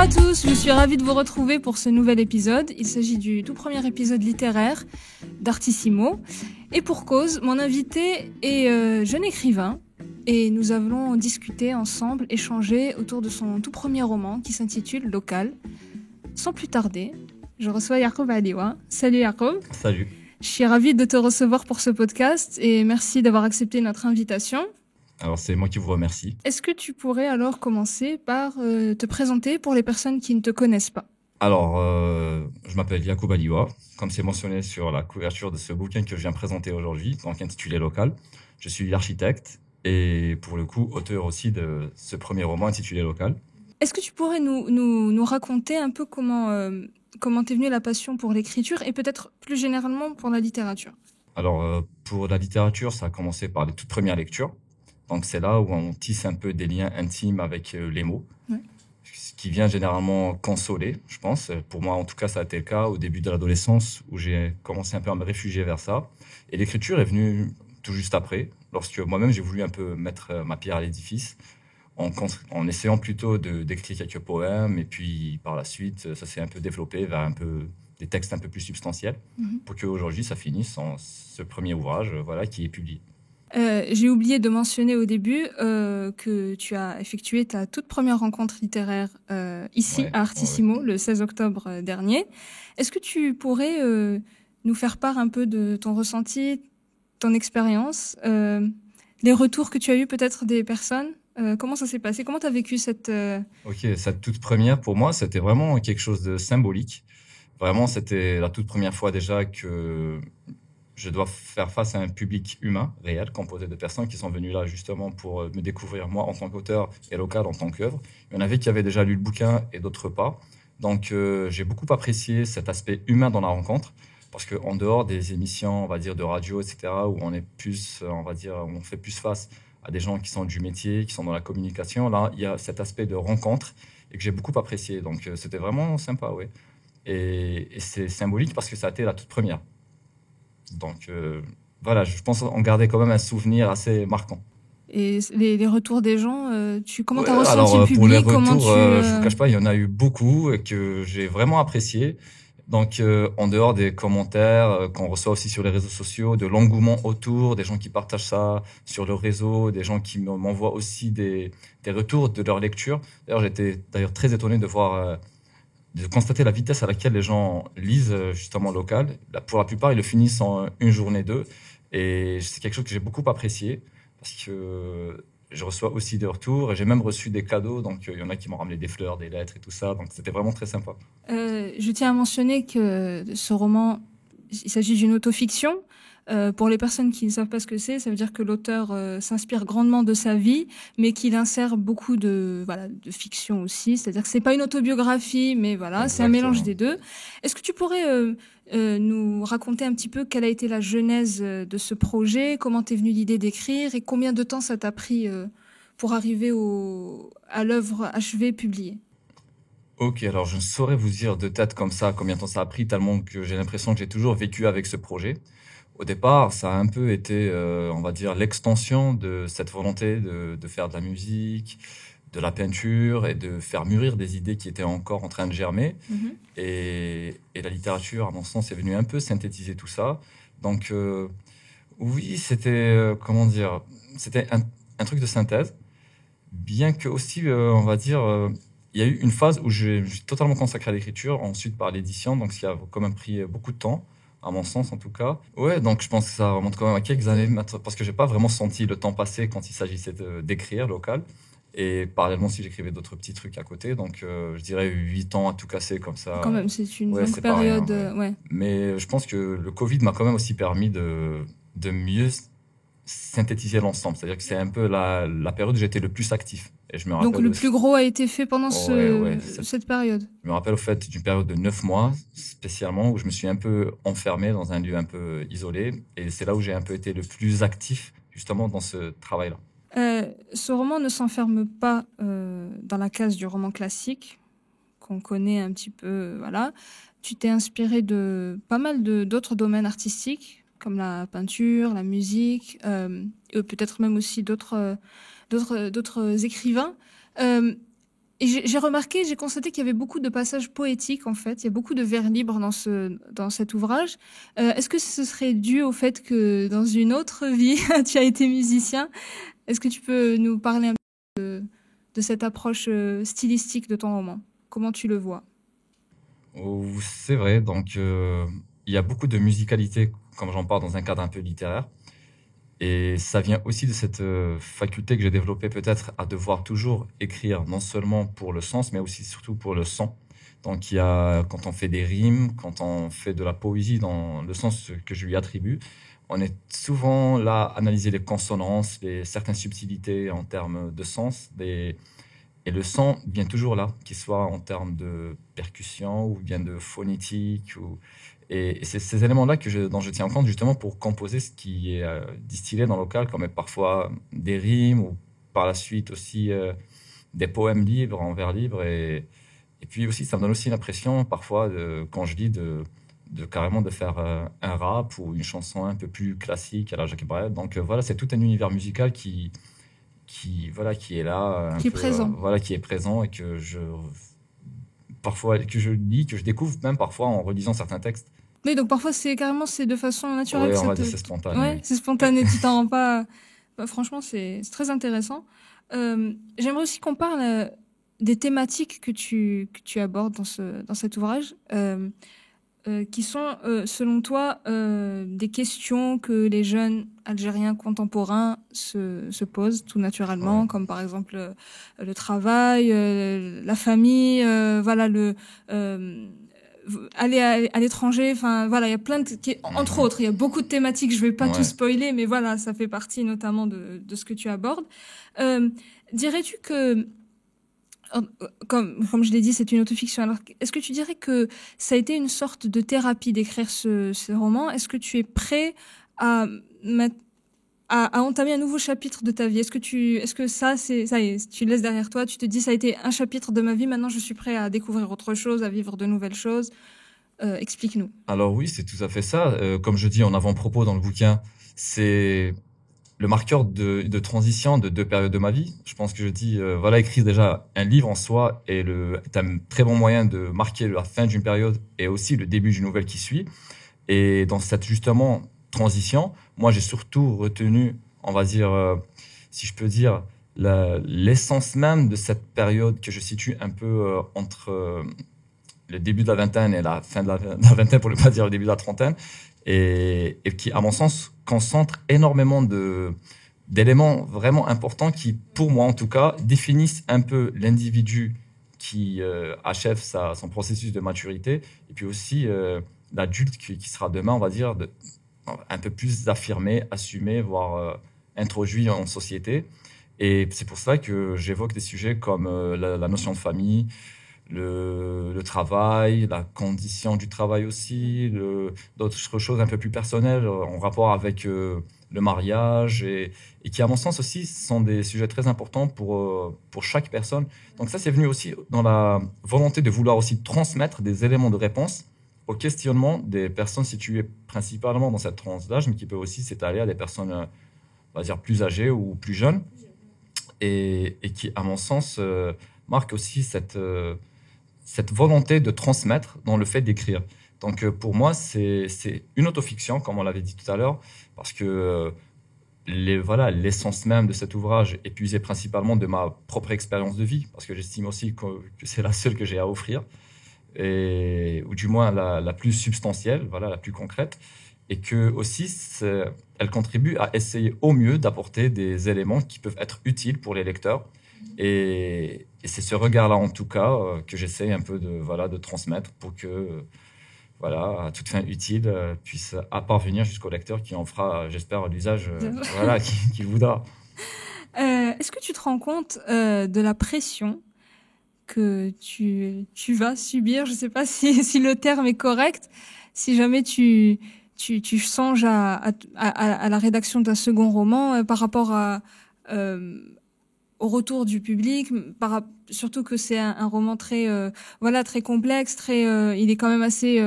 à tous, je suis ravie de vous retrouver pour ce nouvel épisode. Il s'agit du tout premier épisode littéraire d'Artissimo. Et pour cause, mon invité est jeune écrivain et nous allons discuter ensemble, échanger autour de son tout premier roman qui s'intitule Local. Sans plus tarder, je reçois Yacoub Aliwa. Salut Yacoub. Salut. Je suis ravie de te recevoir pour ce podcast et merci d'avoir accepté notre invitation. Alors, c'est moi qui vous remercie. Est-ce que tu pourrais alors commencer par te présenter pour les personnes qui ne te connaissent pas ? Alors, je m'appelle Yacoub Aliwa, comme c'est mentionné sur la couverture de ce bouquin que je viens présenter aujourd'hui, donc intitulé Local. Je suis architecte et pour le coup, auteur aussi de ce premier roman intitulé Local. Est-ce que tu pourrais nous raconter un peu comment t'es venue la passion pour l'écriture et peut-être plus généralement pour la littérature ? Alors, pour la littérature, ça a commencé par les toutes premières lectures. Donc, c'est là où on tisse un peu des liens intimes avec les mots, ouais. Ce qui vient généralement consoler, je pense. Pour moi, en tout cas, ça a été le cas au début de l'adolescence où j'ai commencé un peu à me réfugier vers ça. Et l'écriture est venue tout juste après, lorsque moi-même, j'ai voulu un peu mettre ma pierre à l'édifice en essayant plutôt d'écrire quelques poèmes. Et puis, par la suite, ça s'est un peu développé vers un peu des textes un peu plus substantiels pour qu'aujourd'hui, ça finisse en ce premier ouvrage qui est publié. J'ai oublié de mentionner au début que tu as effectué ta toute première rencontre littéraire ici à Artissimo le 16 octobre dernier. Est-ce que tu pourrais nous faire part un peu de ton ressenti, ton expérience, les retours que tu as eu peut-être des personnes ? Comment ça s'est passé ? Comment tu as vécu cette... Cette toute première, pour moi, c'était vraiment quelque chose de symbolique. Vraiment, c'était la toute première fois déjà que je dois faire face à un public humain, réel, composé de personnes qui sont venues là justement pour me découvrir moi en tant qu'auteur et Local en tant qu'œuvre. Il y en avait qui avaient déjà lu le bouquin et d'autres pas. Donc j'ai beaucoup apprécié cet aspect humain dans la rencontre parce qu'en dehors des émissions, on va dire, de radio, etc., où on est plus, on va dire, on fait plus face à des gens qui sont du métier, qui sont dans la communication, là, il y a cet aspect de rencontre et que j'ai beaucoup apprécié. Donc c'était vraiment sympa, oui. Et c'est symbolique parce que ça a été la toute première. Donc je pense en garder quand même un souvenir assez marquant. Et les retours des gens, comment t'as ressenti le public ? Pour les retours, je vous cache pas, il y en a eu beaucoup et que j'ai vraiment apprécié. Donc en dehors des commentaires qu'on reçoit aussi sur les réseaux sociaux, de l'engouement autour, des gens qui partagent ça sur le réseau, des gens qui m'envoient aussi des retours de leur lecture. D'ailleurs, j'étais très étonné de voir de constater la vitesse à laquelle les gens lisent justement Local. Pour la plupart, ils le finissent en une journée, deux. Et c'est quelque chose que j'ai beaucoup apprécié parce que je reçois aussi des retours et j'ai même reçu des cadeaux. Donc, il y en a qui m'ont ramené des fleurs, des lettres et tout ça. Donc, c'était vraiment très sympa. Je tiens à mentionner que ce roman, il s'agit d'une autofiction. Pour les personnes qui ne savent pas ce que c'est, ça veut dire que l'auteur s'inspire grandement de sa vie, mais qu'il insère beaucoup de fiction aussi. C'est-à-dire que c'est pas une autobiographie, mais voilà, c'est un mélange des deux. Est-ce que tu pourrais nous raconter un petit peu quelle a été la genèse de ce projet, comment t'es venue l'idée d'écrire et combien de temps ça t'a pris pour arriver à l'œuvre achevée, publiée ? Ok, alors je ne saurais vous dire de tête comme ça combien de temps ça a pris, tellement que j'ai l'impression que j'ai toujours vécu avec ce projet. Au départ, ça a un peu été, on va dire, l'extension de cette volonté de faire de la musique, de la peinture et de faire mûrir des idées qui étaient encore en train de germer. Et la littérature, à mon sens, est venue un peu synthétiser tout ça. Donc, oui, c'était, c'était un truc de synthèse. Bien que aussi, on va dire, il y a eu une phase où je suis totalement consacré à l'écriture, ensuite par l'édition, donc ce qui a quand même pris beaucoup de temps. À mon sens, en tout cas. Ouais, donc je pense que ça remonte quand même à quelques années, parce que j'ai pas vraiment senti le temps passer quand il s'agissait d'écrire Local. Et parallèlement aussi, j'écrivais d'autres petits trucs à côté. Donc, je dirais 8 ans à tout casser comme ça. Quand même, c'est une longue période. Ouais. Mais je pense que le Covid m'a quand même aussi permis de mieux synthétiser l'ensemble. C'est-à-dire que c'est un peu la période où j'étais le plus actif. Et je me rappelle donc le plus gros a été fait pendant cette période. Je me rappelle au fait d'une période de 9 mois spécialement où je me suis un peu enfermé dans un lieu un peu isolé et c'est là où j'ai un peu été le plus actif justement dans ce travail-là. Ce roman ne s'enferme pas dans la case du roman classique qu'on connaît un petit peu, voilà. Tu t'es inspiré de pas mal d'autres domaines artistiques comme la peinture, la musique, et peut-être même aussi d'autres écrivains. Et j'ai remarqué, j'ai constaté qu'il y avait beaucoup de passages poétiques en fait. Il y a beaucoup de vers libres dans cet ouvrage. Est-ce que ce serait dû au fait que dans une autre vie tu as été musicien? Est-ce que tu peux nous parler un peu de cette approche stylistique de ton roman? Comment tu le vois? C'est vrai, donc il y a beaucoup de musicalité, comme j'en parle dans un cadre un peu littéraire. Et ça vient aussi de cette faculté que j'ai développée peut-être à devoir toujours écrire, non seulement pour le sens, mais aussi surtout pour le son. Donc il y a, quand on fait des rimes, quand on fait de la poésie dans le sens que je lui attribue, on est souvent là à analyser les consonances, certaines subtilités en termes de sens, et le son vient toujours là, qu'il soit en termes de percussion ou bien de phonétique. Et c'est ces éléments-là dont je tiens compte justement pour composer ce qui est distillé dans le local, comme parfois des rimes ou par la suite aussi des poèmes libres en vers libre. Et puis aussi, ça me donne aussi l'impression parfois, quand je lis, de carrément de faire un rap ou une chanson un peu plus classique à la Jacques Brel. Donc voilà, c'est tout un univers musical voilà, qui est là, un Qui est peu, présent. voilà, qui est présent et parfois, que je lis, que je découvre même parfois en relisant certains textes. Oui, donc parfois c'est de façon naturelle Ouais, que on ça va te... dire c'est spontané, Ouais, oui. c'est spontané, tu t'en rends pas... Bah, franchement, c'est très intéressant. J'aimerais aussi qu'on parle des thématiques que tu abordes dans cet ouvrage, qui sont, selon toi, des questions que les jeunes Algériens contemporains se posent tout Ouais. naturellement, comme par exemple le travail, la famille, voilà, euh, aller à l'étranger. Enfin, voilà, il y a plein entre Mhm. autres, il y a beaucoup de thématiques. Je vais pas tout Ouais. spoiler, mais voilà, ça fait partie notamment de ce que tu abordes. Euh, dirais-tu que comme je l'ai dit, c'est une autofiction. Alors, est-ce que tu dirais que ça a été une sorte de thérapie d'écrire ce roman? Est-ce que tu es prêt à, mettre- à entamer un nouveau chapitre de ta vie? Est-ce que ça y est, tu le laisses derrière toi, tu te dis, ça a été un chapitre de ma vie, maintenant je suis prêt à découvrir autre chose, à vivre de nouvelles choses? Explique-nous. Alors oui, c'est tout à fait ça. Comme je dis en avant-propos dans le bouquin, c'est le marqueur de transition de deux périodes de ma vie. Je pense que je dis, voilà, écrire déjà un livre en soi est un très bon moyen de marquer la fin d'une période et aussi le début d'une nouvelle qui suit. Et dans cette justement transition, moi j'ai surtout retenu, on va dire, si je peux dire, l'essence même de cette période que je situe un peu entre le début de la vingtaine et la fin de la vingtaine, pour ne pas dire le début de la trentaine, et qui, à mon sens, concentre énormément d'éléments vraiment importants qui, pour moi en tout cas, définissent un peu l'individu qui achève son processus de maturité, et puis aussi l'adulte qui sera demain, on va dire, un peu plus affirmé, assumé, voire introduit en société. Et c'est pour ça que j'évoque des sujets comme la notion de famille, le travail, la condition du travail aussi, d'autres choses un peu plus personnelles en rapport avec le mariage et qui, à mon sens aussi, sont des sujets très importants pour chaque personne. Donc ça, c'est venu aussi dans la volonté de vouloir aussi transmettre des éléments de réponse au questionnement des personnes situées principalement dans cette tranche d'âge, mais qui peut aussi s'étaler à des personnes, on va dire, plus âgées ou plus jeunes, et qui, à mon sens, marque aussi cette volonté de transmettre dans le fait d'écrire. Donc pour moi, c'est une autofiction, comme on l'avait dit tout à l'heure, parce que voilà, l'essence même de cet ouvrage est puisée principalement de ma propre expérience de vie, parce que j'estime aussi que c'est la seule que j'ai à offrir, ou du moins la plus substantielle, voilà, la plus concrète, et que aussi elle contribue à essayer au mieux d'apporter des éléments qui peuvent être utiles pour les lecteurs. Et c'est ce regard-là, en tout cas, que j'essaie un peu voilà, de transmettre pour que, voilà, à toute fin utile, puisse parvenir jusqu'au lecteur qui en fera, j'espère, l'usage, voilà, qu'il voudra. Est-ce que tu te rends compte de la pression que tu vas subir? Je sais pas si le terme est correct. Si jamais tu songes à la rédaction d'un second roman par rapport euh, au retour du public, surtout que c'est un roman très voilà, très complexe, très il est quand même assez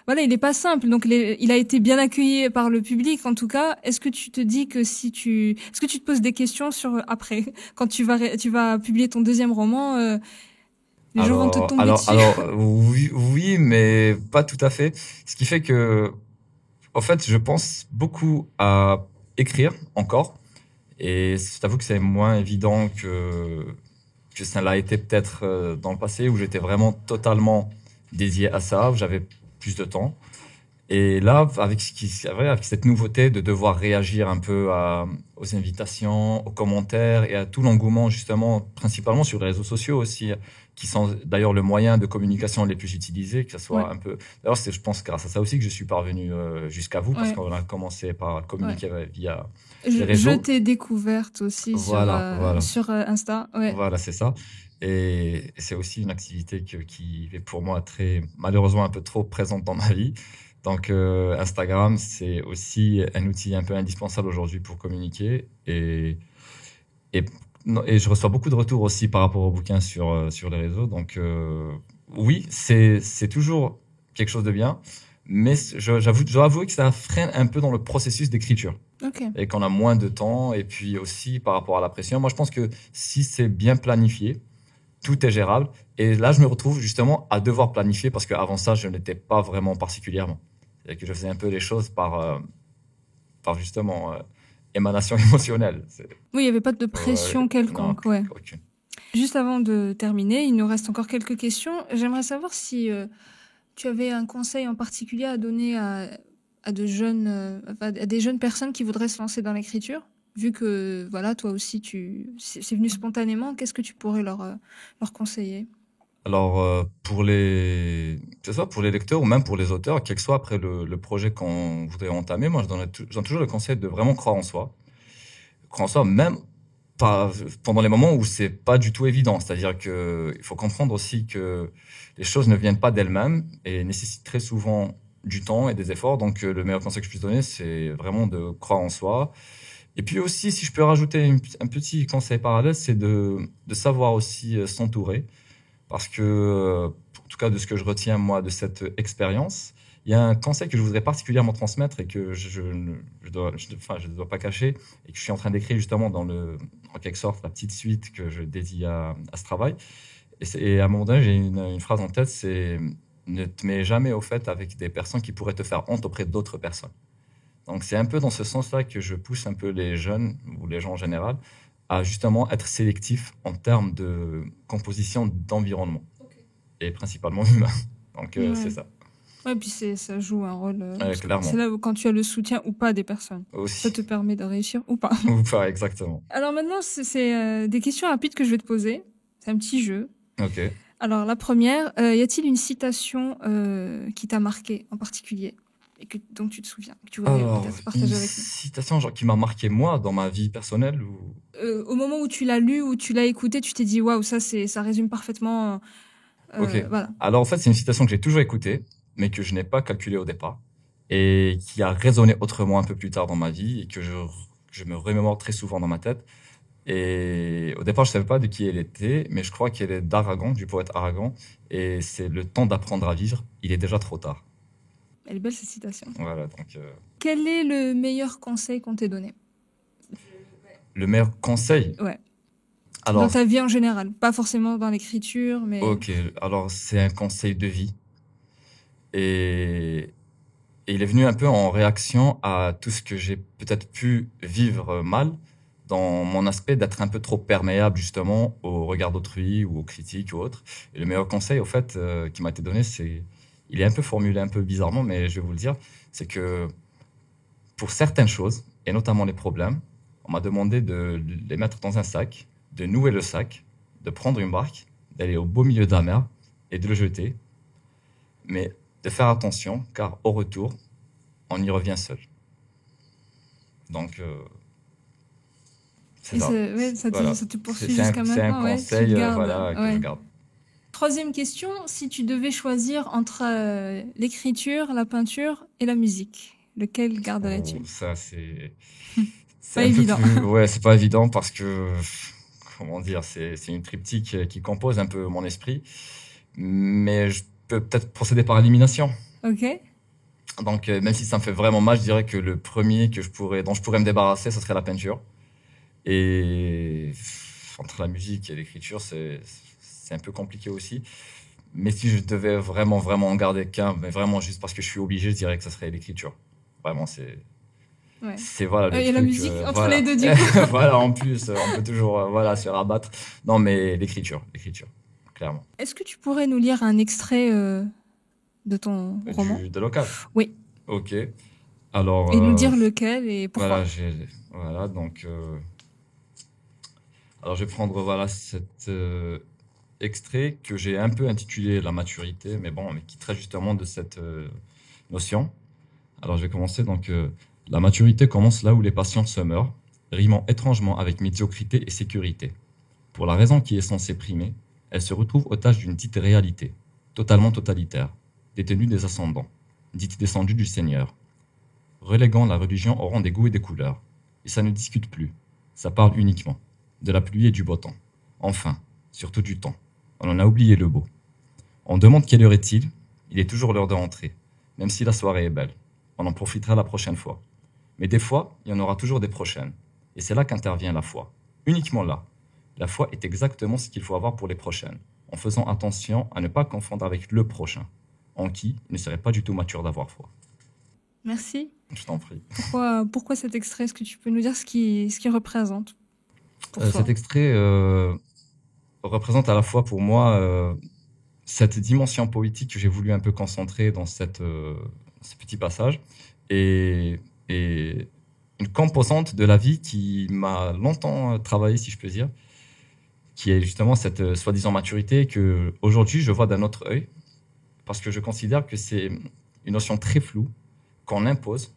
voilà, il est pas simple. Donc il a été bien accueilli par le public en tout cas. Est-ce que tu te dis que est-ce que tu te poses des questions sur après quand tu vas publier ton deuxième roman, les gens vont te tomber dessus? Oui, oui, mais pas tout à fait. Ce qui fait que, en fait, je pense beaucoup à écrire encore. Et je t'avoue que c'est moins évident que ça l'a été peut-être dans le passé, où j'étais vraiment totalement dédié à ça, où j'avais plus de temps. Et là, avec avec cette nouveauté de devoir réagir un peu aux invitations, aux commentaires et à tout l'engouement, justement, principalement sur les réseaux sociaux aussi, qui sont d'ailleurs le moyen de communication les plus utilisés, que ce soit Ouais, un peu. D'ailleurs, c'est, je pense, grâce à ça aussi que je suis parvenu jusqu'à vous, parce ouais, qu'on a commencé par ouais. communiquer via les Je réseaux. t'ai découverte aussi Voilà, voilà. sur Insta. Ouais. Voilà, c'est ça. Et c'est aussi une activité qui est pour moi très, malheureusement, un peu trop présente dans ma vie. Donc, Instagram, c'est aussi un outil un peu indispensable aujourd'hui pour communiquer. Et, non, et je reçois beaucoup de retours aussi par rapport aux bouquins sur les réseaux. Donc, oui, c'est toujours quelque chose de bien. Mais je dois avouer que ça freine un peu dans le processus d'écriture Ok. et qu'on a moins de temps. Et puis aussi par rapport à la pression, moi je pense que si c'est bien planifié, tout est gérable. Et là, je me retrouve justement à devoir planifier parce qu'avant ça, je n'étais pas vraiment particulièrement. C'est-à-dire que je faisais un peu les choses par justement émanation émotionnelle. Oui, il n'y avait pas de pression Non, quelconque. Ouais. aucune. Juste avant de terminer, il nous reste encore quelques questions. J'aimerais savoir si tu avais un conseil en particulier à donner à de jeunes, à des jeunes personnes qui voudraient se lancer dans l'écriture. Vu que voilà, toi aussi, c'est venu spontanément. Qu'est-ce que tu pourrais leur conseiller? Alors, que ce soit pour les lecteurs ou même pour les auteurs, quel que soit après le projet qu'on voudrait entamer, moi, je donne toujours le conseil de vraiment croire en soi. Croire en soi, même pas, pendant les moments où c'est pas du tout évident. C'est-à-dire que il faut comprendre aussi que les choses ne viennent pas d'elles-mêmes et nécessitent très souvent du temps et des efforts. Donc, le meilleur conseil que je puisse donner, c'est vraiment de croire en soi. Et puis aussi, si je peux rajouter un petit conseil parallèle, c'est de savoir aussi s'entourer. Parce que, en tout cas, de ce que je retiens, moi, de cette expérience, il y a un conseil que je voudrais particulièrement transmettre et que je ne dois pas cacher et que je suis en train d'écrire justement en quelque sorte, la petite suite que je dédie à ce travail. Et à un moment donné, j'ai une phrase en tête, c'est ne te mets jamais au fait avec des personnes qui pourraient te faire honte auprès d'autres personnes. Donc, c'est un peu dans ce sens-là que je pousse un peu les jeunes ou les gens en général à justement être sélectifs en termes de composition d'environnement et principalement humain. Donc, c'est Ouais. ça. Ouais, puis ça joue un rôle. C'est Clairement. là où quand tu as le soutien ou pas des personnes, ça te Aussi. permet de réussir ou pas. Ou pas, exactement. Alors maintenant, c'est des questions rapides que je vais te poser. C'est un petit jeu. Ok. Alors la première, y a-t-il une citation qui t'a marqué en particulier et dont tu te souviens, que tu voudrais Alors, peut-être une partager avec nous? citation genre, qui m'a marqué moi dans ma vie personnelle ou... Au moment où tu l'as lu ou tu l'as écouté, tu t'es dit waouh, ça résume parfaitement. Ok. Voilà. Alors, en fait, c'est une citation que j'ai toujours écoutée, mais que je n'ai pas calculée au départ et qui a résonné autrement un peu plus tard dans ma vie et que je me remémore très souvent dans ma tête. Et au départ, je savais pas de qui elle était, mais je crois qu'elle est d'Aragon, du poète Aragon. Et c'est le temps d'apprendre à vivre. Il est déjà trop tard. Elle est belle cette citation. Voilà, donc Quel est le meilleur conseil qu'on t'ait donné? le meilleur conseil. Ouais. Dans Alors, ta vie en général, pas forcément dans l'écriture, mais ok, alors c'est un conseil de vie. Et, et il est venu un peu en réaction à tout ce que j'ai peut-être pu vivre mal dans mon aspect d'être un peu trop perméable justement au regard d'autrui ou aux critiques ou autres. Et le meilleur conseil, au fait, qui m'a été donné, il est un peu formulé un peu bizarrement, mais je vais vous le dire, c'est que pour certaines choses, et notamment les problèmes, on m'a demandé de les mettre dans un sac, de nouer le sac, de prendre une barque, d'aller au beau milieu de la mer et de le jeter, mais de faire attention, car au retour, on y revient seul. Donc, c'est et ça. ouais, Voilà. ça te C'est poursuit c'est un, jusqu'à c'est un maintenant, ouais. Tu le conseil gardes, voilà, que je ouais. garde. Troisième question, si tu devais choisir entre l'écriture, la peinture et la musique, lequel Oh, garderais-tu? ça, c'est Pas un peu évident. plus. Ouais, c'est pas évident parce que comment dire, c'est une triptyque qui compose un peu mon esprit, mais je peux peut-être procéder par élimination. Ok. Donc, même si ça me fait vraiment mal, je dirais que le premier dont je pourrais me débarrasser, ce serait la peinture. Et entre la musique et l'écriture, c'est un peu compliqué aussi. Mais si je devais vraiment, vraiment en garder qu'un, mais vraiment juste parce que je suis obligé, je dirais que ce serait l'écriture. Vraiment, Ouais. voilà le Et la truc. musique entre les Voilà. deux, du coup. Voilà, en plus, on peut toujours, voilà, se rabattre. Non, mais l'écriture, clairement. Est-ce que tu pourrais nous lire un extrait de ton roman? De local. Oui. Ok. Alors, Et nous dire lequel et voilà, pourquoi. voilà, donc, alors je vais prendre, voilà, cet extrait que j'ai un peu intitulé La maturité, mais bon, mais qui traite justement de cette notion. Alors, je vais commencer, donc, la maturité commence là où les patients se meurent, rimant étrangement avec médiocrité et sécurité. Pour la raison qui est censée primer, elle se retrouve otage d'une dite réalité, totalement totalitaire, détenue des ascendants, dite descendue du Seigneur, reléguant la religion au rang des goûts et des couleurs. Et ça ne discute plus, ça parle uniquement, de la pluie et du beau temps. Enfin, surtout du temps. On en a oublié le beau. On demande quelle heure est-il, il est toujours l'heure de rentrer, même si la soirée est belle. On en profitera la prochaine fois. Mais des fois, il y en aura toujours des prochaines. Et c'est là qu'intervient la foi. Uniquement là. La foi est exactement ce qu'il faut avoir pour les prochaines, en faisant attention à ne pas confondre avec le prochain, en qui il ne serait pas du tout mature d'avoir foi. Merci. Je t'en prie. Pourquoi cet extrait? Est-ce que tu peux nous dire ce qu'il représente pour toi? Cet extrait représente à la fois pour moi cette dimension poétique que j'ai voulu un peu concentrer dans ce petit passage et une composante de la vie qui m'a longtemps travaillé, si je peux dire, qui est justement cette soi-disant maturité que aujourd'hui je vois d'un autre œil, parce que je considère que c'est une notion très floue qu'on impose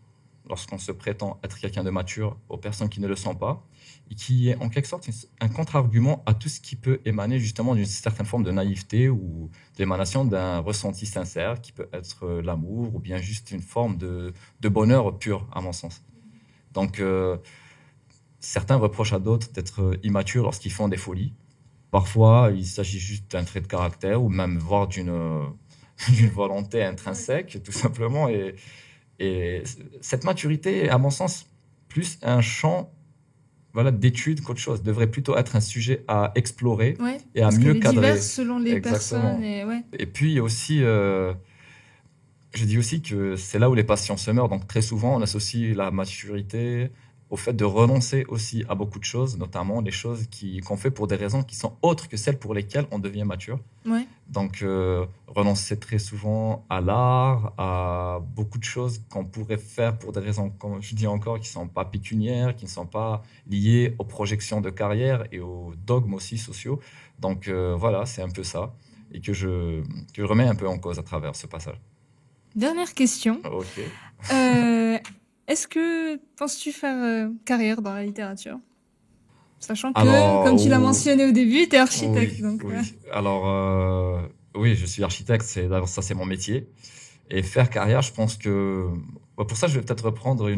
lorsqu'on se prétend être quelqu'un de mature aux personnes qui ne le sont pas, et qui est en quelque sorte un contre-argument à tout ce qui peut émaner justement d'une certaine forme de naïveté ou d'émanation d'un ressenti sincère, qui peut être l'amour ou bien juste une forme de bonheur pur, à mon sens. Donc, certains reprochent à d'autres d'être immatures lorsqu'ils font des folies. Parfois, il s'agit juste d'un trait de caractère ou même voire d'une volonté intrinsèque, tout simplement. Et cette maturité est, à mon sens, plus un champ voilà, d'études qu'autre chose. Devrait plutôt être un sujet à explorer Ouais, et à parce mieux qu'elle est cadrer. diverse selon les Exactement. personnes. Et ouais. Et puis aussi, je dis aussi que c'est là où les patients se meurent. Donc très souvent, on associe la maturité au fait de renoncer aussi à beaucoup de choses, notamment les choses qu'on fait pour des raisons qui sont autres que celles pour lesquelles on devient mature. Ouais. Donc, renoncer très souvent à l'art, à beaucoup de choses qu'on pourrait faire pour des raisons, comme je dis encore, qui ne sont pas pécuniaires, qui ne sont pas liées aux projections de carrière et aux dogmes aussi sociaux. Donc, voilà, c'est un peu ça. Et que je remets un peu en cause à travers ce passage. Dernière question. Ok. Est-ce que penses-tu faire carrière dans la littérature? Sachant que, Alors, comme tu l'as mentionné au début, tu es architecte. oui, Donc, oui. Alors, oui, je suis architecte, d'abord ça c'est mon métier. Et faire carrière, je pense que pour ça, je vais peut-être reprendre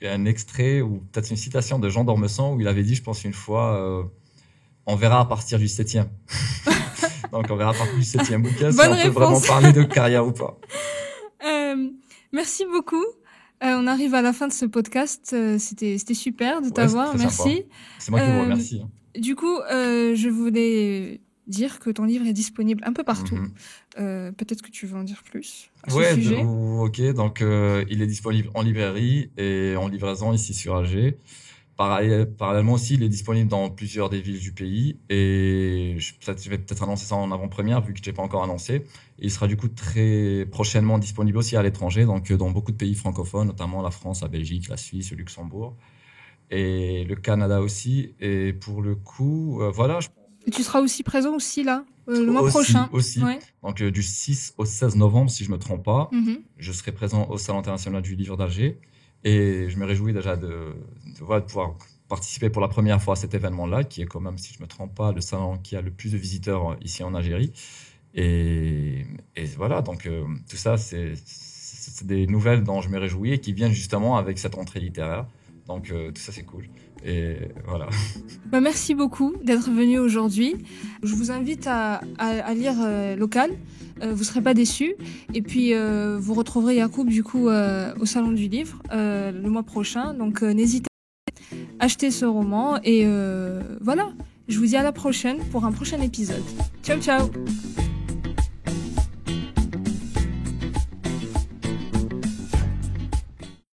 un extrait ou peut-être une citation de Jean d'Ormesson où il avait dit, je pense une fois, on verra à partir du 7e. Donc on verra à partir du 7e bouquin si on peut vraiment parler de carrière ou pas. Merci beaucoup. On arrive à la fin de ce podcast. C'était super de t'avoir. Merci. C'est moi qui vous remercie. Du coup, je voulais dire que ton livre est disponible un peu partout. Peut-être que tu veux en dire plus à ce sujet. Ok. Donc, il est disponible en librairie et en livraison ici sur Alger. Parallèlement aussi, il est disponible dans plusieurs des villes du pays et je vais peut-être annoncer ça en avant-première vu que je n'ai pas encore annoncé. Et il sera du coup très prochainement disponible aussi à l'étranger, donc dans beaucoup de pays francophones, notamment la France, la Belgique, la Suisse, le Luxembourg et le Canada aussi. Et pour le coup, voilà. Et tu seras aussi présent aussi là, le mois prochain. Aussi. Ouais. Donc du 6 au 16 novembre, si je me trompe pas, je serai présent au Salon international du livre d'Alger. Et je me réjouis déjà de pouvoir participer pour la première fois à cet événement-là, qui est quand même, si je me trompe pas, le salon qui a le plus de visiteurs ici en Algérie. Et voilà, donc tout ça, c'est des nouvelles dont je me réjouis et qui viennent justement avec cette entrée littéraire. Donc tout ça c'est cool. Et voilà. Bah, merci beaucoup d'être venu aujourd'hui. Je vous invite à lire Local. Vous serez pas déçus. Et puis vous retrouverez Yacoub du coup au Salon du Livre le mois prochain. Donc n'hésitez pas à acheter ce roman. Et voilà. Je vous dis à la prochaine pour un prochain épisode. Ciao ciao.